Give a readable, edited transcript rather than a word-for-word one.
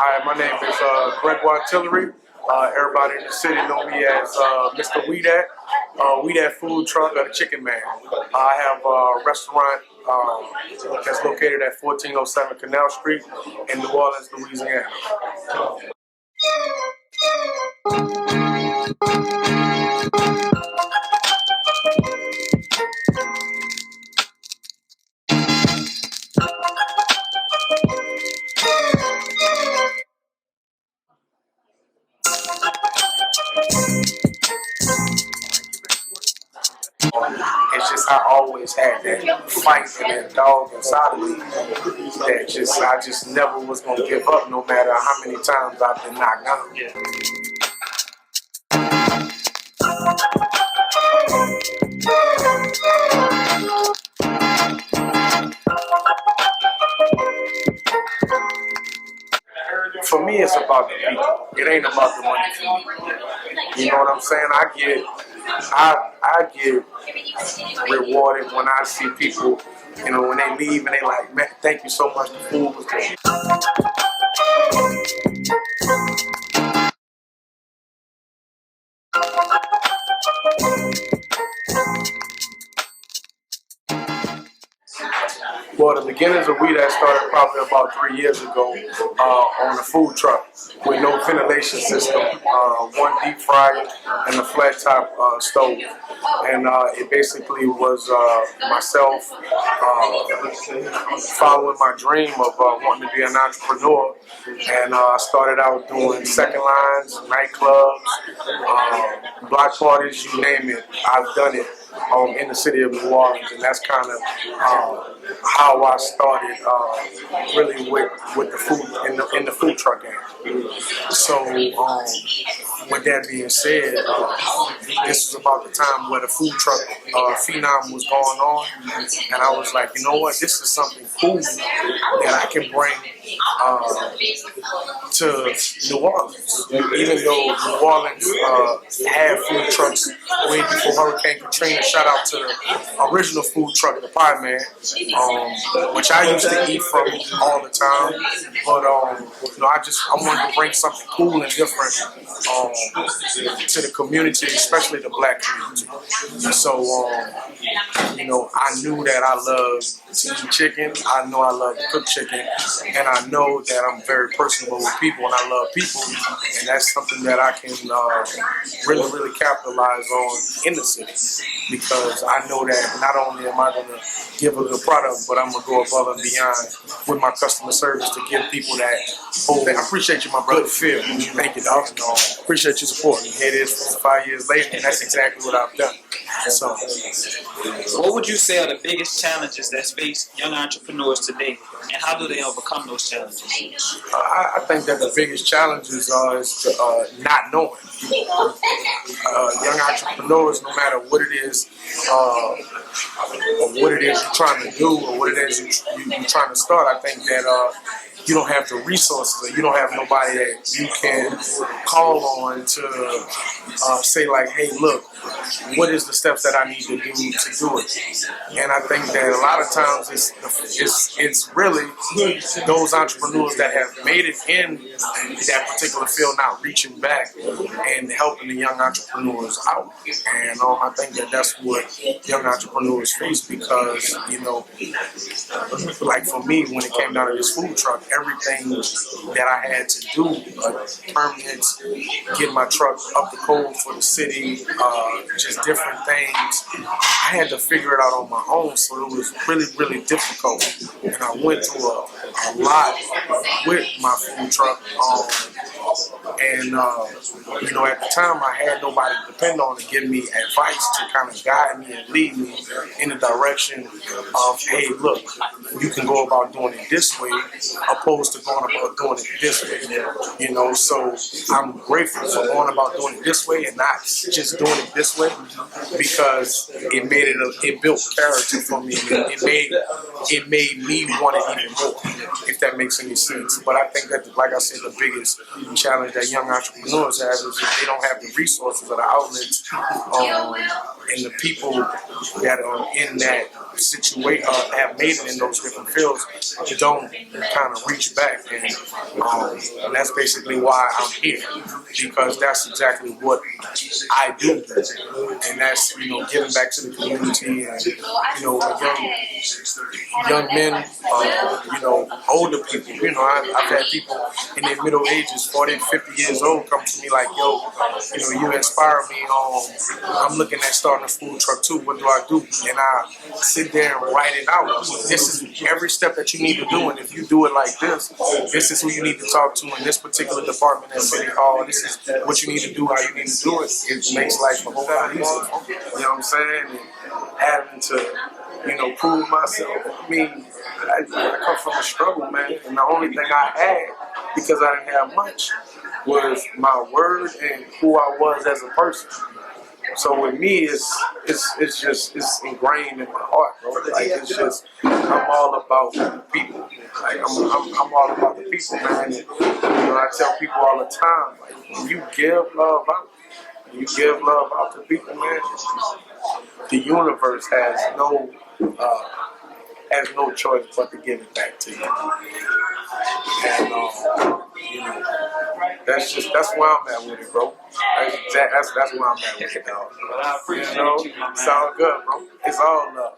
Hi, my name is Gregoire Tillery. Everybody in the city know me as Mr. Weedat Food Truck or the Chicken Man. I have a restaurant that's located at 1407 Canal Street in New Orleans, Louisiana. It's just I always had that fight and that dog inside of me that I just never was gonna give up no matter how many times I've been knocked down. For me, it's about the people. It ain't about the money for me. You know what I'm saying? I get rewarded when I see people, when they leave and they like, man, thank you so much. The food was good. Well, the beginnings of Weedat started probably about 3 years ago on a food truck with no ventilation system, one deep fryer and a flat top stove. And it basically was myself following my dream of wanting to be an entrepreneur. And I started out doing second lines, nightclubs, block parties, you name it. I've done it in the city of New Orleans, and that's kind of how I started really with the food in the food truck game. So with that being said, this was about the time where the food truck phenom was going on, and I was like, you know what, this is something cool that I can bring to New Orleans. Even though New Orleans had food trucks way before Hurricane Katrina, shout out to the original food truck, the Pie Man, which I used to eat from all the time. But I wanted to bring something cool and different to the community, especially the black community. So I knew that I loved to eat chicken. I know I love to cook chicken, and I know that I'm very personable with people, and I love people, and that's something that I can really, really capitalize on in the city, because I know that not only am I going to give a good product, but I'm going to go above and beyond with my customer service to give people that whole thing. I appreciate you, my brother. Phil. Thank you, dog. Appreciate your support. Here it is 5 years later, and that's exactly what I've done. So, what would you say are the biggest challenges that face young entrepreneurs today, and how do they overcome those challenges? I think that the biggest challenges is not knowing. Young entrepreneurs, no matter what it is, or what it is you're trying to do, or what it is you're trying to start, I think that you don't have the resources, or you don't have nobody that you can call on to say like, hey, look, what is the steps that I need to do it? And I think that a lot of times it's really those entrepreneurs that have made it in that particular field not reaching back and helping the young entrepreneurs out. And I think that that's what young entrepreneurs face, because like for me, when it came down to this food truck, everything that I had to do, permits, get my truck up the code for the city, just different things, I had to figure it out on my own. So it was really, really difficult, and I went through a lot with my food truck. And at the time, I had nobody to depend on to give me advice to kind of guide me and lead me in the direction of, hey, look, you can go about doing it this way, opposed to going about doing it this way. So I'm grateful for going about doing it this way and not just doing it this way, because it built character for me. It made me want it even more, if that makes any sense. But I think that, like I said, the biggest challenge that young entrepreneurs have is that they don't have the resources or the outlets and the people that are in that have made it in those different fields don't kind of reach back, and that's basically why I'm here, because that's exactly what I do, and that's giving back to the community, and young men, older people. I've had people in their middle ages, 40, 50 years old, come to me like, yo, you inspire me on. I'm looking at starting a food truck too. What do I do? And I sit there and write it out. This is every step that you need to do, and if you do it like this is who you need to talk to in this particular department at City Hall. This is what you need to do, how you need to do it. It makes life a whole lot easier. You know what I'm saying? And having to, prove myself. I mean, I come from a struggle, man, and the only thing I had, because I didn't have much, was my word and who I was as a person. So with me, it's ingrained in my heart, bro. Like it's just, I'm all about the people. Like I'm all about the people, man. And, I tell people all the time, like when you give love out, to people, man, the universe has no choice but to give it back to you. And that's where I'm at with it, bro. That's where I'm at with it, dog. Well, I appreciate you, my man. It's all good, bro. It's all love.